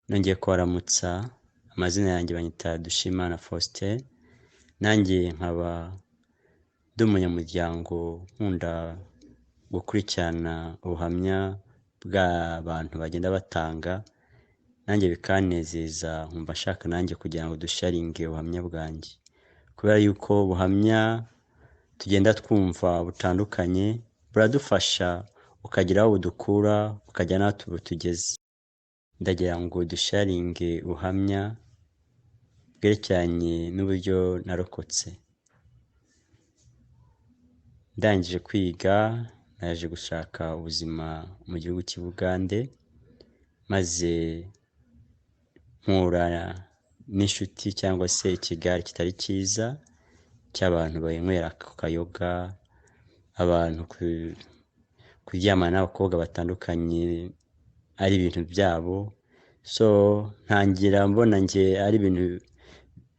Nongeye kubaramutsa, amazina yanjye banyita Dushimimana Faustin, nanjye nkaba ndi umunyamuryango nkunda gukurikirana ubuhamya bw'abantu bagenda batanga, nanjye bikanezeza nkumva nshaka nanjye kugira ngo dusharinge ubuhamya bwanjye, kubera yuko ubuhamya tugenda twumva butandukanye buradufasha, ukagira aho budukura ukajya n'aho butugeze. Ndagira ngo dusharinge ubuhamya bwerekeranye n'uburyo narokotse. Ndangije kwiga naje gushaka ubuzima mu gihugu cy'i Bugande, maze mpura n'inshuti cyangwa se ikigare kitari cyiza cy'abantu bayinywera ku kayoga, abantu kuryamana n'abakobwa batandukanye ari ibintu byabo. Ntangira mbona njye ari ibintu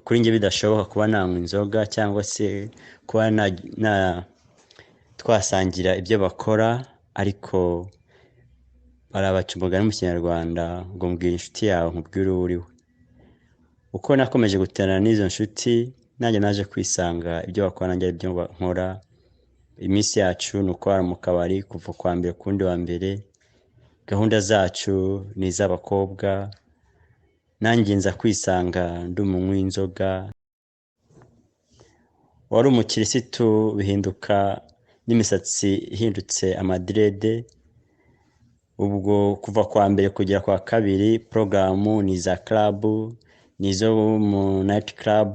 kuri njye bidashoboka kuba nanywa inzoga cyangwa se kuba twasangira ibyo bakora, ariko barabaca umugani mu Kinyarwanda ngo mbwira inshuti yawe nkubwire uwo uri we. Uko nakomeje guterana n'izo nshuti, nanjye naje kwisanga ibyo bakora nanjye ari byo nkora. Iminsi yacu ni ukurara mu kabari kuva kwa mbere ku wundi wa mbere, gahunda zacu ni iz'abakobwa, nanjye nza kwisanga ndi umunywi w'inzoga. Wari umukirisitu bihinduka n'imisatsi ihindutse amadirede. Ubwo kuva kwa mbere kugera kwa kabiri porogaramu ni iza club, ni izo mu night club,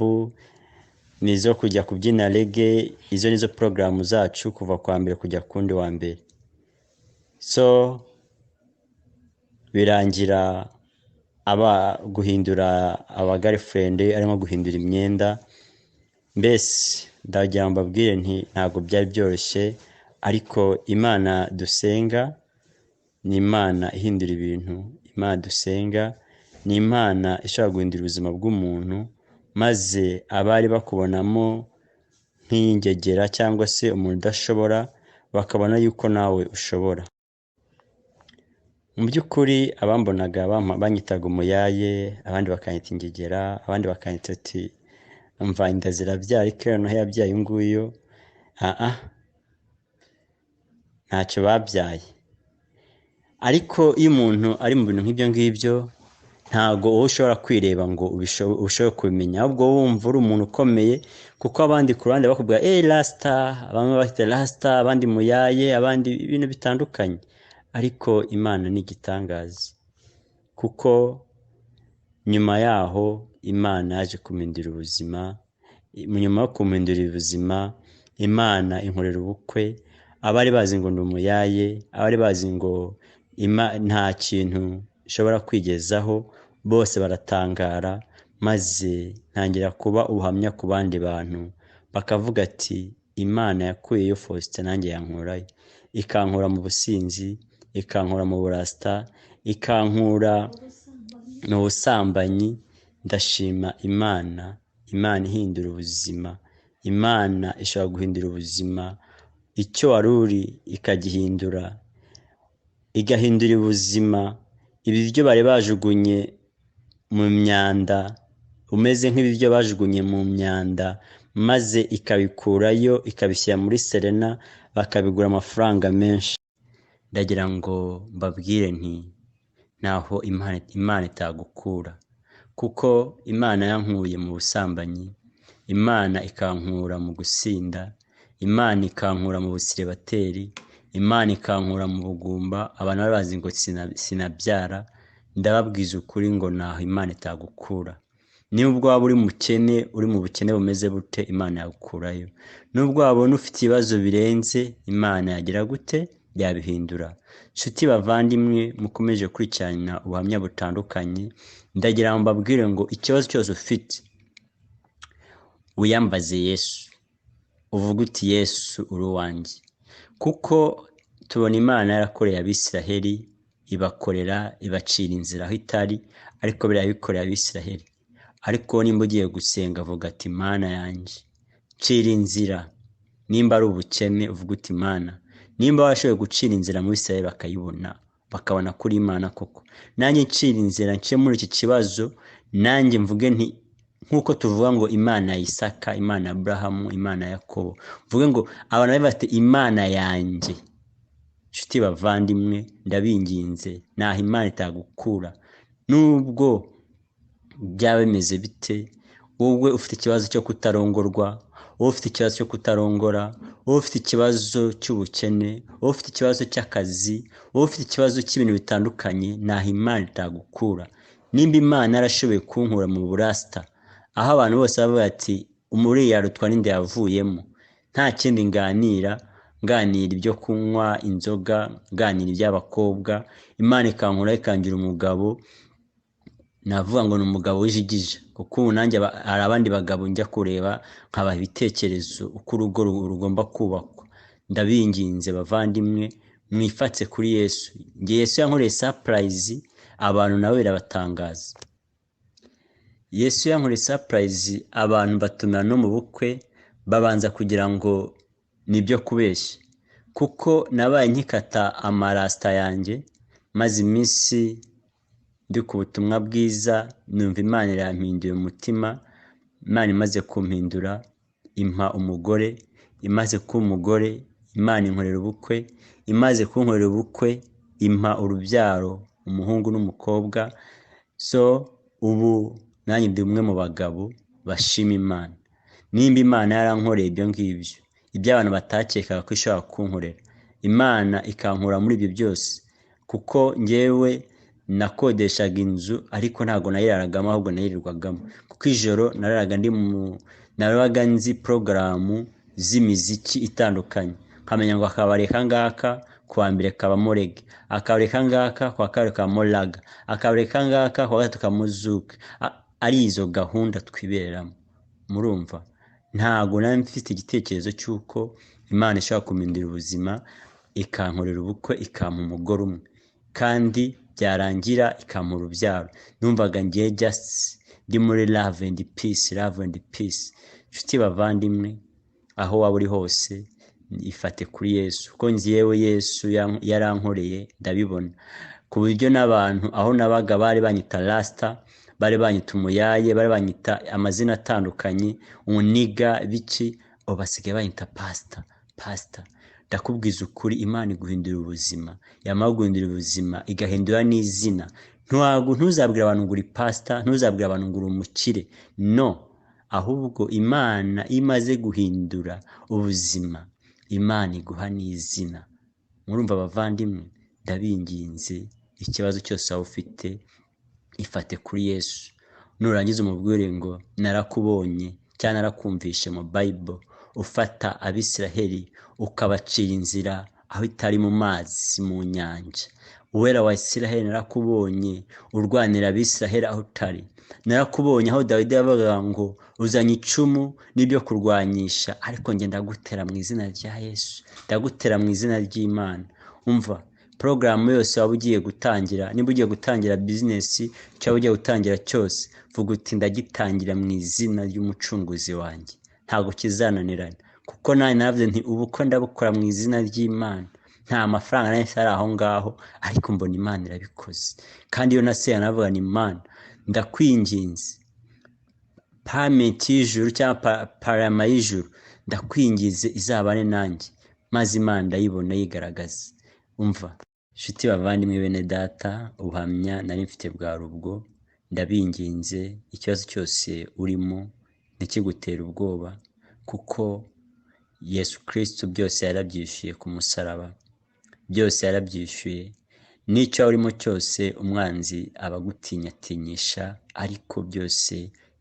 ni izo kujya kubyina reggae. Izo nizo porogaramu zacu kuva kwa mbere kujya ku wundi wa mbere. Birangira guhindura aba girlfriend arimo guhindura imyenda. Mbese ndagira ngo mbabwire nti ntabwo byari byoroshye, ariko Imana dusenga ni Imana ihindura ibintu. Imana dusenga ni Imana ishobora guhindura ubuzima bw'umuntu, maze abari bakubonamo nk'ingegera cyangwa se umuntu udashobora bakabona yuko nawe ushobora. Mu by'ukuri abambonaga banyitaga umuyaye, abandi bakanyita ingegera, abandi bakanyita ati umva inda zirabyara, ariko noneho yabyaye uyu nguyu ntacyo babyaye. Ariko iyo umuntu ari mu bintu nk'ibyo ngibyo, ntabwo wowe ushobora kwireba ngo ushobore kubimenya, ahubwo wumva uri umuntu ukomeye, kuko abandi ku ruhande bakubwira rasita, bamwe bafite rasita, abandi muyaye, abandi ibintu bitandukanye. Ariko Imana ni igitangaza, kuko nyuma yaho Imana yaje kumpindura ubuzima. Nyuma yo kumpindura ubuzima, Imana inkorera ubukwe. Abari bazi ngo ndi umuyaye, abari bazi ngo nta kintu ishobora kwigezaho, bose baratangara, maze ntangira kuba ubuhamya ku bandi bantu, bakavuga ati Imana yakuyeyo Faustin nanjye yankurayo, ikankura mu businzi, ikankura mu burasta, ikankura mu busambanyi. Ndashima Imana. Imana ihindura ubuzima. Imana ishobora guhindura ubuzima. Icyo wari uri ikagihindura, igahindura ubuzima. Ibiryo bari bajugunye mu myanda, umeze nk'ibiryo bajugunye mu myanda, maze ikabikurayo ikabishyira muri Serena, bakabigura amafaranga menshi. Ndagira ngo mbabwire nti naho Imana itagukura, kuko Imana yankuye mu busambanyi, Imana ikankura mu gusinda, Imana ikankura mu busirebateri, Imana ikankura mu bugumba. Abantu bari bazi ngo sinabyara. Ndababwiza ukuri ngo naho Imana itagukura. Nubwo waba uri mu bukene bumeze bute, Imana yagukurayo. Nubwo wabona ufite ibibazo birenze, Imana yagira gute? Yabihindura. Nshuti bavandimwe mukomeje kurikirana ubuhamya butandukanye, ndagira ngo mbabwire ngo ikibazo cyose ufite uyambaze Yesu, uvuga uti Yesu uri uwanjye. Kuko tubona Imana yarakoreye Abisiraheli, ibakorera, ibacira inzira aho itari, ariko biriya bikoreye Abisiraheli. Ariko nimba ugiye gusenga avuga ati Mana yanjye cira inzira. Nimba ari ubukene uvuga uti Mana, nimba washoboye gucira inzira mu Bisiraheli bakayibona, bakabona kuri Imana koko. Nanjye ncira inzira nce muri iki kibazo, nanjye mvuge nti nkuko tuvuga ngo Imana ya Isaka, Imana ya Aburahamu, Imana ya Yakobo, mvuge ngo abantu bari bafite Imana yanjye. Nshuti bavandimwe, ndabinginze, naho Imana itagukura nubwo byaba bimeze bite. Wowe ufite ikibazo cyo kutarongorwa, wowe ufite ikibazo cyo kutarongora, wowe ufite ikibazo cy'ubukene, wowe ufite ikibazo cy'akazi, wowe ufite ikibazo cy'ibintu bitandukanye, naho Imana itagukura. Nimba Imana yarashoboye kunkura mu burasta, aho abantu bose bavuga ati umuriya rutwa n'inde yavuyemo, nta kindi nganira ibyo kunywa inzoga, nganira iby'abakobwa, Imana ikankura ikangira umugabo, navuga ngo ni umugabo w'ijigija, kuko ubu nanjye hari abandi bagabo njya kureba nkabaha ibitekerezo uko urugo rugomba kubakwa. Ndabinginze bavandimwe, mwifatse kuri Yesu. Nge Yesu yankoreye surprise, abantu nawe birabatangaza. Yesu yankoreye surprise, abantu batumira no mu bukwe babanza kugira ngo nibyo kubeshya, kuko nabaye nkikata amarasta yanjye, maze iminsi ndi ku butumwa bwiza, numva Imana irampinduye umutima. Imana imaze kumpindura, impa umugore, imaze kuba umugore, Imana inkorera ubukwe, imaze kunkorera ubukwe, impa urubyaro, umuhungu n'umukobwa. So ubu nanjye ndi umwe mu bagabo bashima Imana. Nimba Imana yarankoreye ibyo ngibyo, ibyo abantu batakekaga ko ishobora kunkorera, Imana ikankura muri ibyo byose, kuko ngewe nakodeshaga inzu, ariko ntago nayiraragamo, ahubwo nayirirwagamo, kuko ijoro narabaga nzi porogaramu z'imiziki itandukanye, nkamenya ngo akabari kangaka kuwa mbere kabamo reggae, akabari kangaka kuwa kabiri kabamo raga, akabari kangaka kuwa gatatu kabamo zouk. Ari izo gahunda twiberamo. Murumva, ntago nari mfite igitekerezo cy'uko Imana ishobora kumindira ubuzima, ikankorera ubukwe, ikampa umugore umwe, kandi byarangira ikampa urubyaro. Numvaga ngiye just ndi muri love and peace. Nshuti bavandimwe, aho waba uri hose, ifate kuri Yesu, kuko nziyewe Yesu yarankoreye ndabibona, ku buryo n'abantu aho nabaga bari banyita rasta, bari banyita umuyaye, bari banyita amazina atandukanye, uniga biki, basigaye banyita pastor. Ndakubwiza ukuri, Imana iguhindura ubuzima, yamara guhindura ubuzima igahindura n'izina. Ntuzabwira abantu ngo uri pastor, ntuzabwira abantu ngo uri umukire, no, ahubwo Imana imaze guhindura ubuzima, Imana iguha n'izina. Murumva bavandimwe, ndabinginze, ikibazo cyose waba ufite, ifate kuri Yesu. Nurangiza umubwire ngo narakubonye cyangwa narakumvishe mu Bible ufata Abisiraheli ukabacira inzira aho itari mu mazi, mu nyanja. Uwera wa Isiraheli narakubonye urwanira Abisiraheli aho utari. Narakubonye aho Dawidi yavuga ngo uzanye icumu n'ibyo kurwanyisha, ariko nge ndagutera mu izina rya Yesu, ndagutera mu izina ry'Imana. Umva, programu yose waba ugiye gutangira, niba ugiye gutangira business cyangwa ugiye gutangira cyose, vuga uti ndagitangira mu izina ry'umucunguzi wanjye, ntago kizananirana, kuko nawe navuze nti ubuko ndabukora mu izina ry'Imana. Nta mafaranga nahise ari aho ngaho, ariko mbona Imana irabikoze. Kandi iyo nasenga navuga ni Imana, ndakwinginze, payment y'ijuru cyangwa parama y'ijuru, ndakwingize izabane nanjye, maze Imana ndayibona yigaragaza. Umva, nshuti bavandimwe bene data, ubuhamya nari mfite bwa rubwo. Ndabinginze, ikibazo cyose urimo ntikigutera ubwoba, kuko Yesu Kristo byose yarabyishyuye ku musaraba, byose yarabyishyuye. N'icyo urimo cyose umwanzi abagutinyatinyisha, ariko byose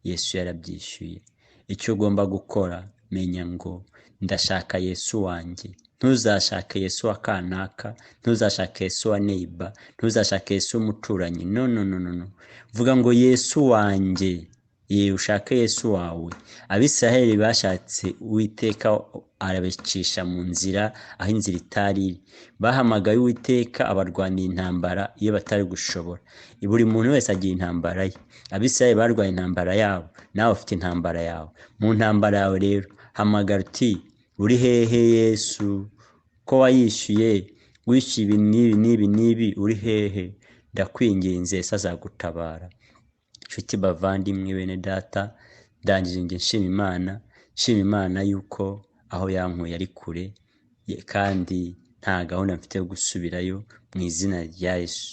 Yesu yarabyishyuye. Icyo ugomba gukora, menya ngo ndashaka Yesu wanjye. Ntuzashake Yesu wa kanaka, ntuzashake Yesu wa neighbor, ntuzashake Yesu w'umuturanyi, no. Vuga ngo Yesu wanjye, ushake Yesu wawe. Abisiraheli bashatse Uwiteka arabicisha mu nzira aho inzira itari. Bahamagaye Uwiteka abarwanira intambara iyo batari gushobora. Buri muntu wese agira intambara ye. Abisiraheli barwanya intambara yabo, nawe ufite intambara yawe. Mu ntambara yawe rero hamagara uti uri hehe Yesu, ko wayishyuye wishe ibi n'ibi uri hehe, ndakwinginze Yesu azagutabara. Nshuti bavandimwe bene data, ndangije njye nshima Imana yuko aho yankuye ari kure kandi nta gahunda mfite yo gusubirayo, mu izina rya Yesu.